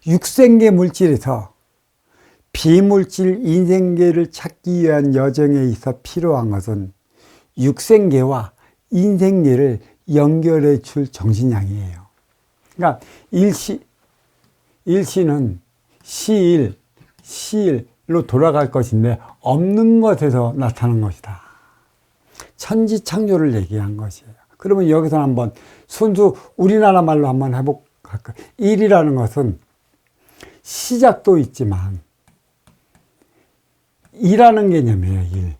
육생계 물질에서 비물질 인생계를 찾기 위한 여정에 있어 필요한 것은 육생계와 인생계를 연결해 줄 정신량이에요. 그러니까 일시는 시일로 돌아갈 것인데 없는 것에서 나타난 것이다. 천지창조를 얘기한 것이에요. 그러면 여기서 한번 순수 우리나라 말로 한번 해볼까요? 일이라는 것은 시작도 있지만 일하는 개념이에요.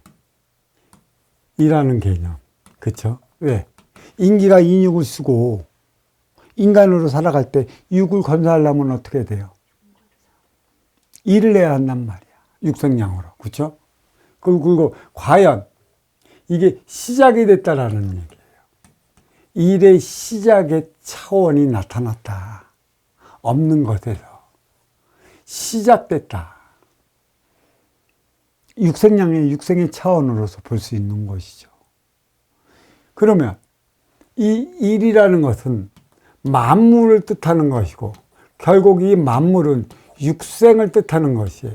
일하는 개념. 그쵸? 왜? 인기가 인육을 쓰고 인간으로 살아갈 때 육을 건사하려면 어떻게 돼요? 일을 해야 한단 말이야. 육생량으로. 그쵸? 그리고 과연 이게 시작이 됐다라는 얘기예요. 일의 시작의 차원이 나타났다. 없는 것에서 시작됐다. 육생의 차원으로서 볼 수 있는 것이죠. 그러면 이 일이라는 것은 만물을 뜻하는 것이고 결국 이 만물은 육생을 뜻하는 것이에요.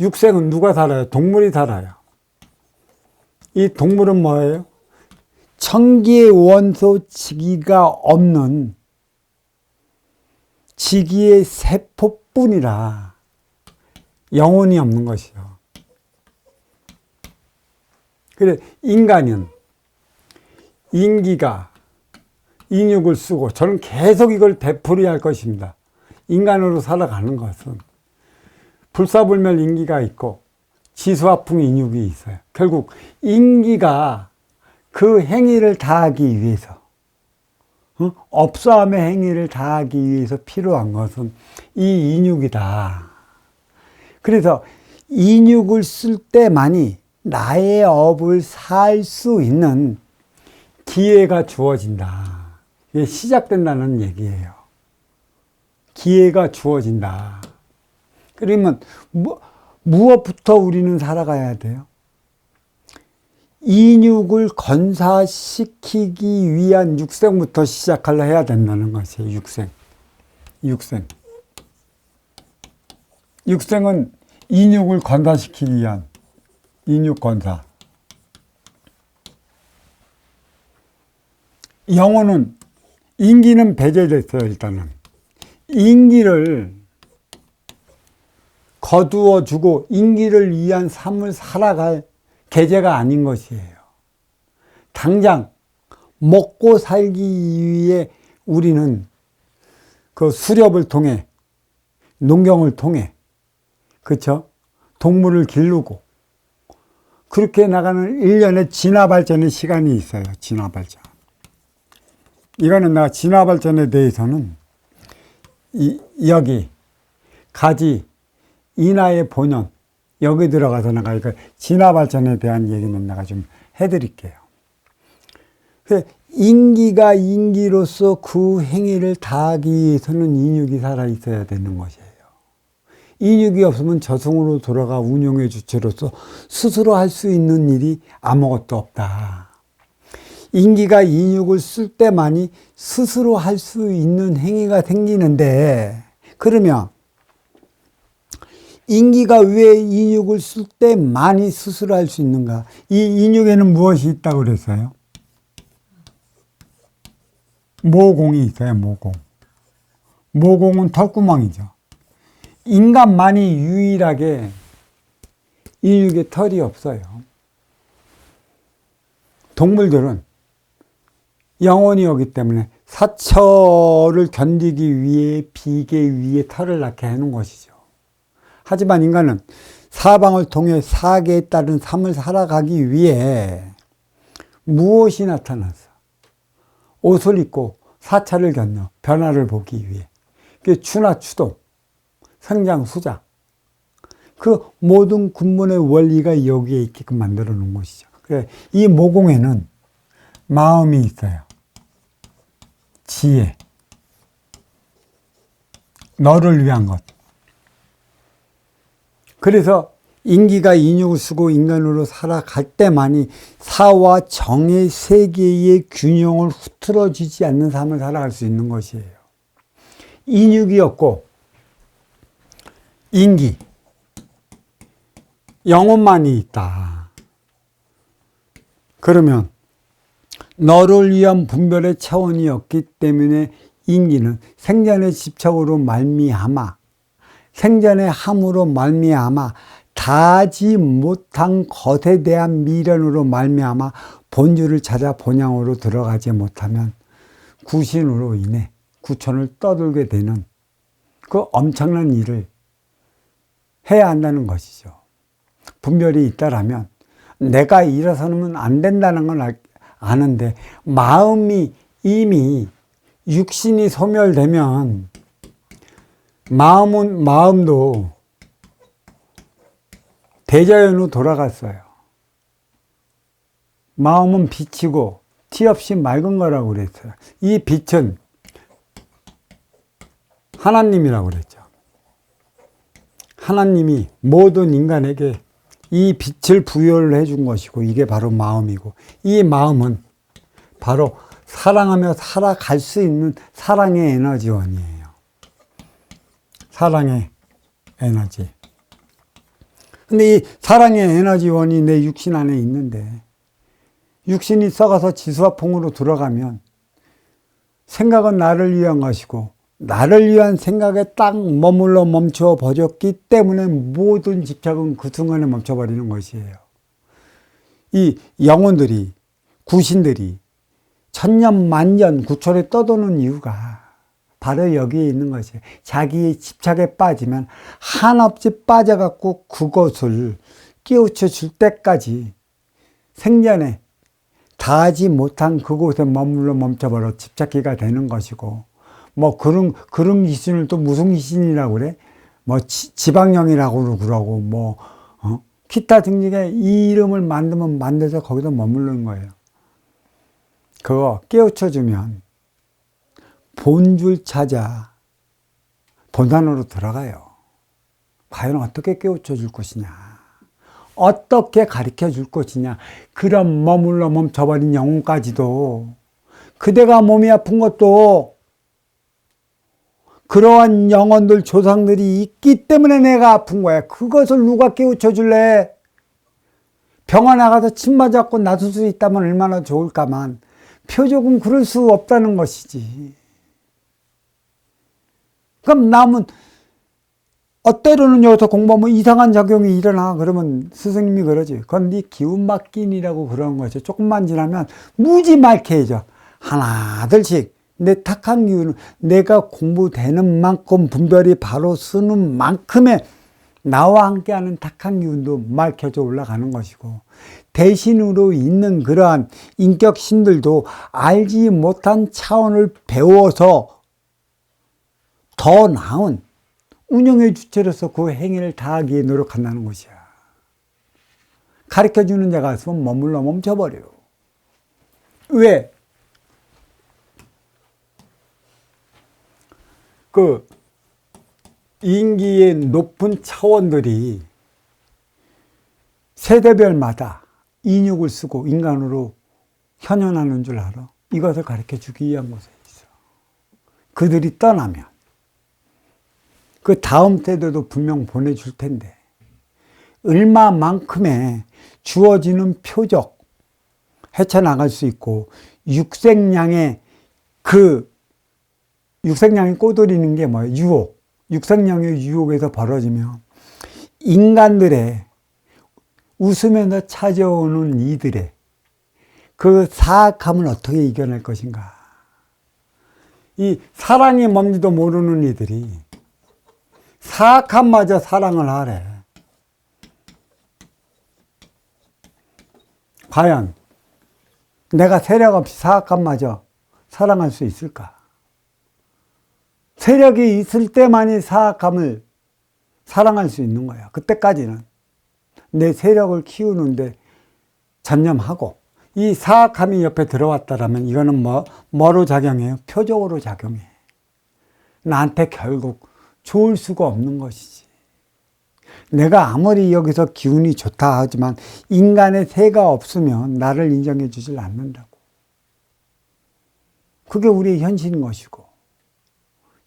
육생은 누가 살아요? 동물이 살아요. 이 동물은 뭐예요? 천기의 원소 지기가 없는 지기의 세포뿐이라 영혼이 없는 것이요. 그래, 인간은 인기가 인육을 쓰고 저는 계속 이걸 되풀이할 것입니다. 인간으로 살아가는 것은 불사불멸 인기가 있고 지수화풍 인육이 있어요. 결국 인기가 그 행위를 다하기 위해서 업소함의 행위를 다하기 위해서 필요한 것은 이 인육이다. 그래서 인육을 쓸 때만이 나의 업을 살 수 있는 기회가 주어진다. 이게 시작된다는 얘기예요. 기회가 주어진다. 그러면 무엇부터 우리는 살아가야 돼요? 인육을 건사시키기 위한 육생부터 시작하려 해야 된다는 것이에요. 육생은 인육을 건사시키기 위한 인육 건사. 영혼은 인기는 배제됐어요. 일단은 인기를 거두어주고 인기를 위한 삶을 살아갈 계제가 아닌 것이에요. 당장 먹고 살기 위해 우리는 그 수렵을 통해 농경을 통해 그쵸? 동물을 기르고 그렇게 나가는 일련의 진화발전의 시간이 있어요. 진화발전. 이거는 내가 진화발전에 대해서는 여기 가지 인하의 본연 여기 들어가서 내가 이거 진화발전에 대한 얘기는 내가 좀 해드릴게요. 인기가 인기로서 그 행위를 다하기 위해서는 인육이 살아있어야 되는 것이에요. 인육이 없으면 저승으로 돌아가 운용의 주체로서 스스로 할 수 있는 일이 아무것도 없다. 인기가 인육을 쓸 때만이 스스로 할 수 있는 행위가 생기는데 그러면 인기가 왜 인육을 쓸 때만이 스스로 할 수 있는가? 이 인육에는 무엇이 있다고 그랬어요? 모공이 있어요. 모공은 털구멍이죠. 인간만이 유일하게 인육에 털이 없어요. 동물들은 영혼이 오기 때문에 사철을 견디기 위해 비계 위에 털을 낳게 해놓은 것이죠. 하지만 인간은 사방을 통해 사계에 따른 삶을 살아가기 위해 무엇이 나타났어? 옷을 입고 사찰을 견뎌 변화를 보기 위해. 그게 추나 추동, 생장, 수장. 그 모든 군문의 원리가 여기에 있게끔 만들어 놓은 것이죠. 그래, 이 모공에는 마음이 있어요. 지혜. 너를 위한 것. 그래서 인기가 인육을 쓰고 인간으로 살아갈 때만이 사와 정의 세계의 균형을 흐트러지지 않는 삶을 살아갈 수 있는 것이에요. 인육이 없고 인기, 영혼만이 있다. 그러면 너를 위한 분별의 차원이었기 때문에 인기는 생전의 집착으로 말미암아, 생전의 함으로 말미암아, 다하지 못한 것에 대한 미련으로 말미암아 본주를 찾아 본향으로 들어가지 못하면 구신으로 인해 구천을 떠돌게 되는 그 엄청난 일을 해야 한다는 것이죠. 분별이 있다라면 내가 일어서면 안 된다는 건 아는데 마음이 이미 육신이 소멸되면 마음도 대자연으로 돌아갔어요. 마음은 빛이고 티 없이 맑은 거라고 그랬어요. 이 빛은 하나님이라고 그랬죠. 하나님이 모든 인간에게 이 빛을 부여를 해준 것이고 이게 바로 마음이고 이 마음은 바로 사랑하며 살아갈 수 있는 사랑의 에너지원이에요. 사랑의 에너지. 근데 이 사랑의 에너지원이 내 육신 안에 있는데 육신이 썩어서 지수화풍으로 들어가면 생각은 나를 위한 것이고 나를 위한 생각에 딱 머물러 멈춰 버렸기 때문에 모든 집착은 그 순간에 멈춰버리는 것이에요. 이 영혼들이, 구신들이 천년 만년 구천에 떠도는 이유가 바로 여기에 있는 것이에요. 자기의 집착에 빠지면 한없이 빠져갖고 그것을 깨우쳐 줄 때까지 생전에 다하지 못한 그곳에 머물러 멈춰버려 집착기가 되는 것이고 뭐 그런 귀신을 또 무슨 귀신이라고 그래? 뭐 지방령이라고 그러고 뭐 기타 등등의 이 이름을 만들면 만들어서 거기서 머무르는 거예요. 그거 깨우쳐주면 본줄 찾아 본산으로 들어가요. 과연 어떻게 깨우쳐줄 것이냐, 어떻게 가르쳐 줄 것이냐. 그런 머물러 멈춰버린 영혼까지도 그대가 몸이 아픈 것도 그러한 영혼들 조상들이 있기 때문에 내가 아픈 거야. 그것을 누가 깨우쳐 줄래? 병원 나가서 침 맞았고 놔둘 수 있다면 얼마나 좋을까만 표적은 그럴 수 없다는 것이지. 그럼 남은 때로는 여기서 공부하면 이상한 작용이 일어나. 그러면 스승님이 그러지. 그건 네 기운 맡긴이라고 그런 거죠. 조금만 지나면 무지 말케해져. 하나둘씩. 내 탁한 기운은 내가 공부되는 만큼 분별이 바로 쓰는 만큼의 나와 함께하는 탁한 기운도 맑혀져 올라가는 것이고 대신으로 있는 그러한 인격신들도 알지 못한 차원을 배워서 더 나은 운영의 주체로서 그 행위를 다하기에 노력한다는 것이야. 가르쳐주는 자가 있으면 머물러 멈춰버려. 왜? 그 인기의 높은 차원들이 세대별마다 인육을 쓰고 인간으로 현현하는 줄 알아. 이것을 가르쳐주기 위한 곳에 있어. 그들이 떠나면 그 다음 세대도 분명 보내줄 텐데 얼마만큼의 주어지는 표적 헤쳐나갈 수 있고 육생량이 꼬드리는 게 뭐예요? 유혹. 육생량의 유혹에서 벌어지면 인간들의 웃으면서 찾아오는 이들의 그 사악함을 어떻게 이겨낼 것인가. 이 사랑이 뭔지도 모르는 이들이 사악함마저 사랑을 하래. 과연 내가 세력 없이 사악함마저 사랑할 수 있을까? 세력이 있을 때만이 사악함을 사랑할 수 있는 거야. 그때까지는 내 세력을 키우는데 전념하고 이 사악함이 옆에 들어왔다라면 이거는 뭐로 작용해요? 표적으로 작용해. 나한테 결국 좋을 수가 없는 것이지. 내가 아무리 여기서 기운이 좋다 하지만 인간의 새가 없으면 나를 인정해 주질 않는다고. 그게 우리의 현실인 것이고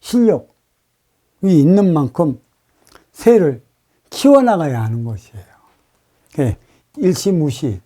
실력이 있는 만큼 새를 키워나가야 하는 것이에요. 일시무시